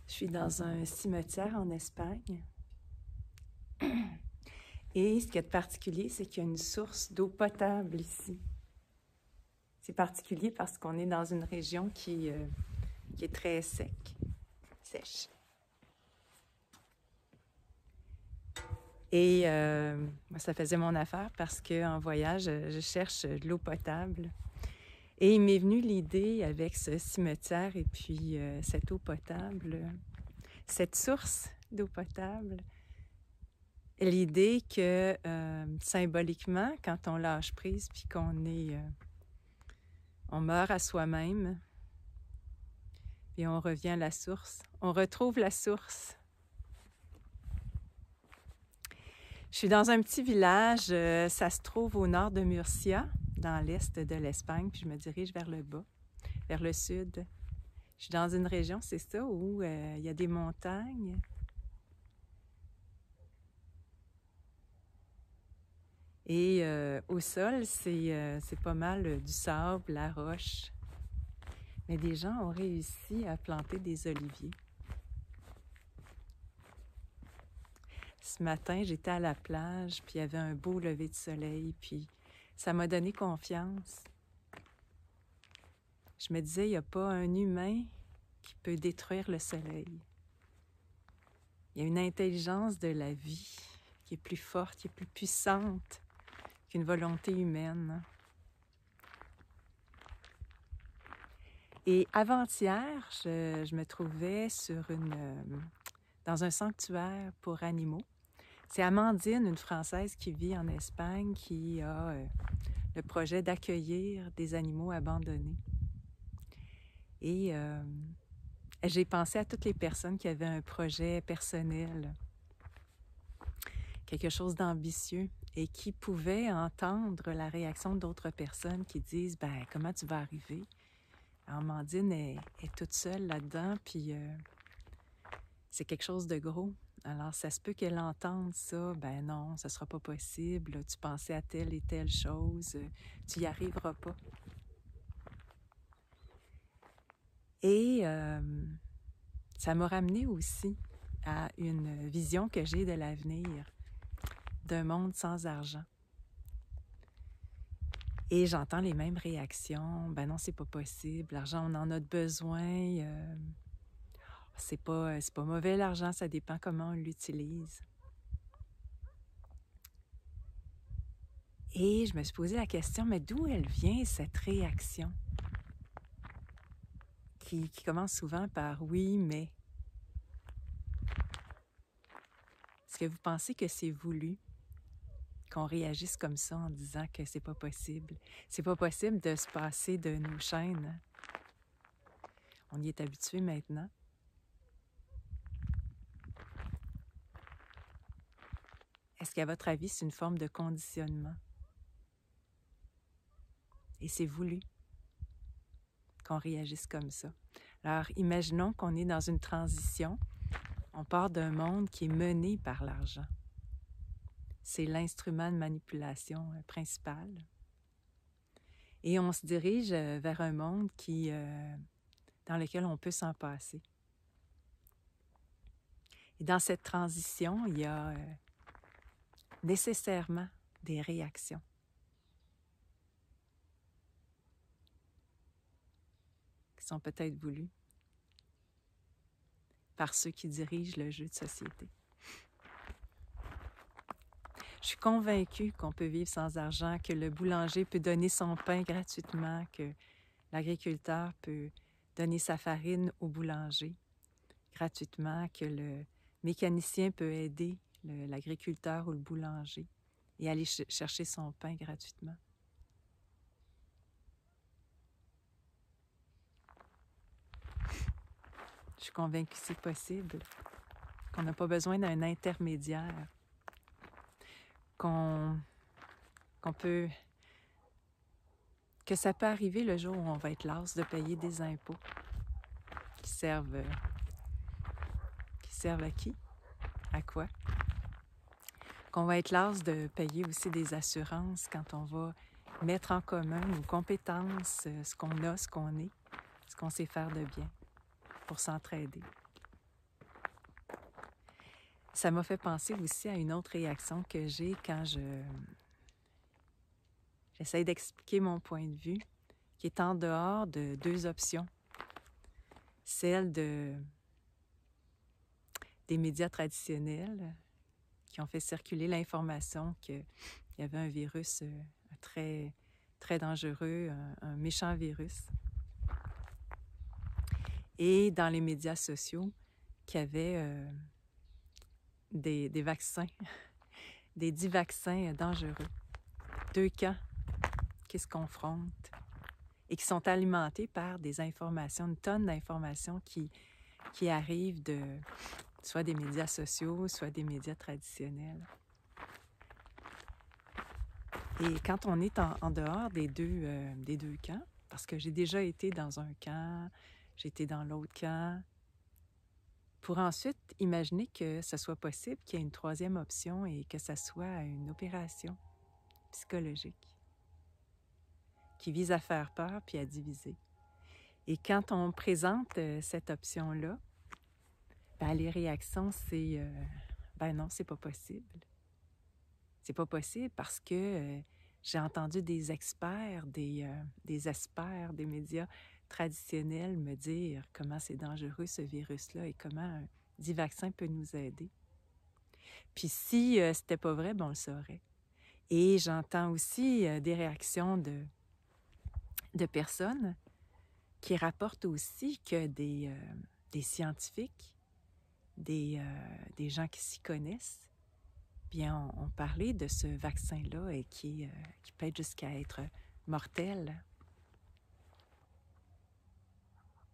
Je suis dans un cimetière en Espagne. Et ce qui est particulier, c'est qu'il y a une source d'eau potable ici. C'est particulier parce qu'on est dans une région qui est très sèche. Et moi, ça faisait mon affaire parce qu'en voyage, je cherche de l'eau potable. Et il m'est venu l'idée avec ce cimetière et puis cette eau potable, cette source d'eau potable, l'idée que symboliquement, quand on lâche prise puis on meurt à soi-même, et on revient à la source, on retrouve la source. Je suis dans un petit village, ça se trouve au nord de Murcia, dans l'est de l'Espagne, puis je me dirige vers le bas, vers le sud. Je suis dans une région, c'est ça, où il y a des montagnes. Et au sol, c'est pas mal du sable, la roche. Mais des gens ont réussi à planter des oliviers. Ce matin, j'étais à la plage, puis il y avait un beau lever de soleil, puis ça m'a donné confiance. Je me disais, il n'y a pas un humain qui peut détruire le soleil. Il y a une intelligence de la vie qui est plus forte, qui est plus puissante qu'une volonté humaine. Et avant-hier, je me trouvais dans un sanctuaire pour animaux. C'est Amandine, une Française qui vit en Espagne, qui a le projet d'accueillir des animaux abandonnés. Et j'ai pensé à toutes les personnes qui avaient un projet personnel, quelque chose d'ambitieux, et qui pouvaient entendre la réaction d'autres personnes qui disent « ben comment tu vas arriver? » Amandine est toute seule là-dedans, puis c'est quelque chose de gros. Alors, ça se peut qu'elle entende ça. Ben non, ce ne sera pas possible. Tu pensais à telle et telle chose. Tu n'y arriveras pas. Et ça m'a ramené aussi à une vision que j'ai de l'avenir, d'un monde sans argent. Et j'entends les mêmes réactions. Ben non, c'est pas possible. L'argent, on en a besoin. C'est pas mauvais l'argent, ça dépend comment on l'utilise. Et je me suis posé la question, mais d'où elle vient cette réaction? Qui commence souvent par « oui, mais ». Est-ce que vous pensez que c'est voulu qu'on réagisse comme ça en disant que c'est pas possible? C'est pas possible de se passer de nos chaînes. On y est habitué maintenant. Est-ce qu'à votre avis, c'est une forme de conditionnement? Et c'est voulu qu'on réagisse comme ça. Alors, imaginons qu'on est dans une transition. On part d'un monde qui est mené par l'argent. C'est l'instrument de manipulation principal. Et on se dirige vers un monde dans lequel on peut s'en passer. Et dans cette transition, il y a nécessairement des réactions. Qui sont peut-être voulues par ceux qui dirigent le jeu de société. Je suis convaincue qu'on peut vivre sans argent, que le boulanger peut donner son pain gratuitement, que l'agriculteur peut donner sa farine au boulanger gratuitement, que le mécanicien peut aider l'agriculteur ou le boulanger et aller chercher son pain gratuitement. Je suis convaincue que c'est possible, qu'on n'a pas besoin d'un intermédiaire, que ça peut arriver le jour où on va être lasse de payer des impôts qui servent à qui? À quoi? Qu'on va être lasse de payer aussi des assurances quand on va mettre en commun nos compétences, ce qu'on a, ce qu'on est, ce qu'on sait faire de bien, pour s'entraider. Ça m'a fait penser aussi à une autre réaction que j'ai quand j'essaie d'expliquer mon point de vue, qui est en dehors de deux options. Celle des médias traditionnels qui ont fait circuler l'information qu'il y avait un virus très, très dangereux, un méchant virus. Et dans les médias sociaux, qu'il y avait des vaccins, des 10 vaccins dangereux. Deux camps qui se confrontent et qui sont alimentés par des informations, une tonne d'informations qui arrivent soit des médias sociaux, soit des médias traditionnels. Et quand on est en dehors des deux camps, parce que j'ai déjà été dans un camp, j'ai été dans l'autre camp, pour ensuite imaginer que ce soit possible qu'il y ait une troisième option et que ce soit une opération psychologique qui vise à faire peur puis à diviser. Et quand on présente cette option-là, ben, les réactions, c'est ben non, c'est pas possible. C'est pas possible parce que j'ai entendu des experts, des experts des médias traditionnels me dire comment c'est dangereux ce virus-là et comment un dit vaccin peut nous aider. Puis si c'était pas vrai, ben on le saurait. Et j'entends aussi des réactions de personnes qui rapportent aussi que des scientifiques, des gens qui s'y connaissent, bien, on parlait de ce vaccin-là et qui peut être jusqu'à être mortel.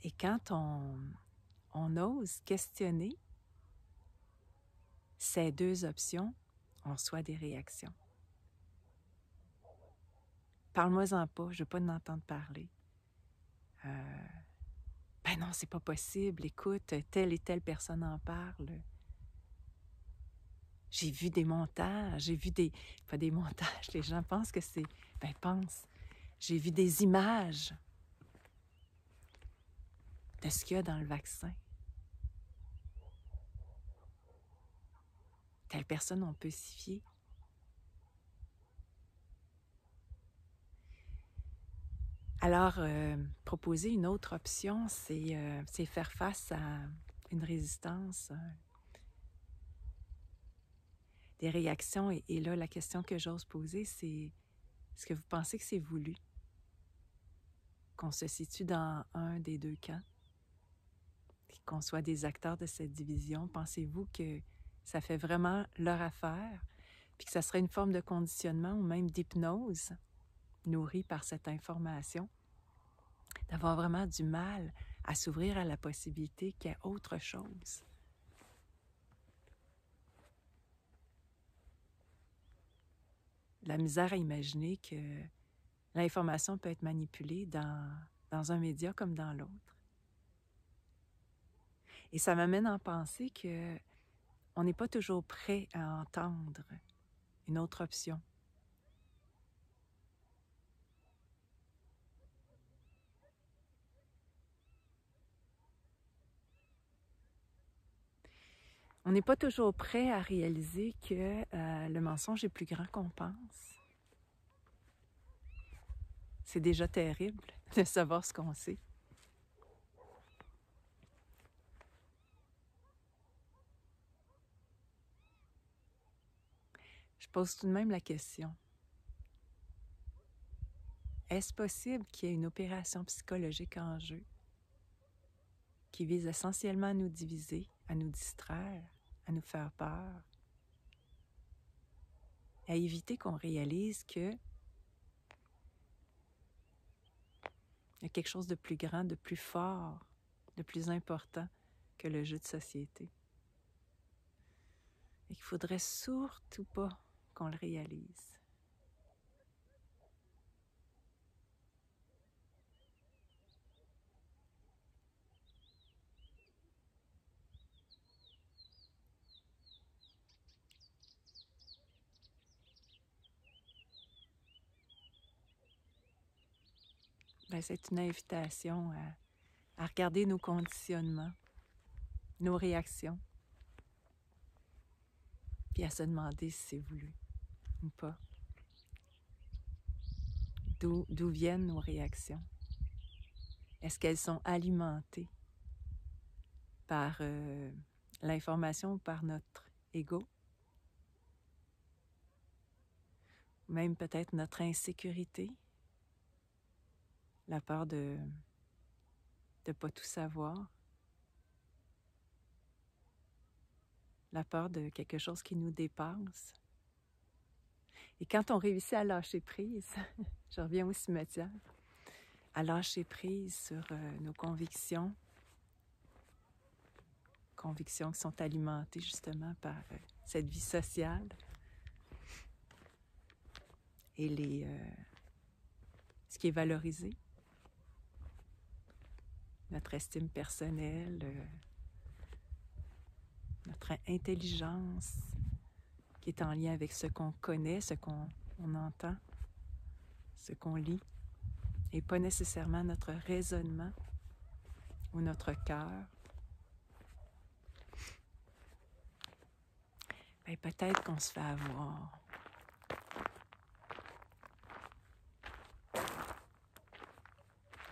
Et quand on ose questionner ces deux options, on reçoit des réactions. Parle-moi-en pas, je veux pas en entendre parler. Ben non, c'est pas possible, écoute, telle et telle personne en parle. J'ai vu des montages, pas des montages, les gens pensent que c'est, ben pensent. J'ai vu des images de ce qu'il y a dans le vaccin. Telle personne, on peut s'y fier. Alors, proposer une autre option, c'est faire face à une résistance, des réactions. Et là, la question que j'ose poser, c'est est-ce que vous pensez que c'est voulu? Qu'on se situe dans un des deux camps? Qu'on soit des acteurs de cette division? Pensez-vous que ça fait vraiment leur affaire? Puis que ça serait une forme de conditionnement ou même d'hypnose nourrie par cette information? D'avoir vraiment du mal à s'ouvrir à la possibilité qu'il y ait autre chose. La misère à imaginer que l'information peut être manipulée dans un média comme dans l'autre. Et ça m'amène à penser qu'on n'est pas toujours prêt à entendre une autre option. On n'est pas toujours prêt à réaliser que le mensonge est plus grand qu'on pense. C'est déjà terrible de savoir ce qu'on sait. Je pose tout de même la question. Est-ce possible qu'il y ait une opération psychologique en jeu qui vise essentiellement à nous diviser, à nous distraire, à nous faire peur, à éviter qu'on réalise que il y a quelque chose de plus grand, de plus fort, de plus important que le jeu de société. Et qu'il ne faudrait surtout pas qu'on le réalise. Ben, c'est une invitation à regarder nos conditionnements, nos réactions. puis à se demander si c'est voulu ou pas. D'où viennent nos réactions? Est-ce qu'elles sont alimentées par l'information ou par notre ego? Même peut-être notre insécurité, la peur de ne pas tout savoir, la peur de quelque chose qui nous dépasse. Et quand on réussit à lâcher prise, je reviens au cimetière, à lâcher prise sur nos convictions qui sont alimentées justement par cette vie sociale et ce qui est valorisé, notre estime personnelle, notre intelligence qui est en lien avec ce qu'on connaît, ce qu'on entend, ce qu'on lit, et pas nécessairement notre raisonnement ou notre cœur. Ben, peut-être qu'on se fait avoir.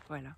Voilà.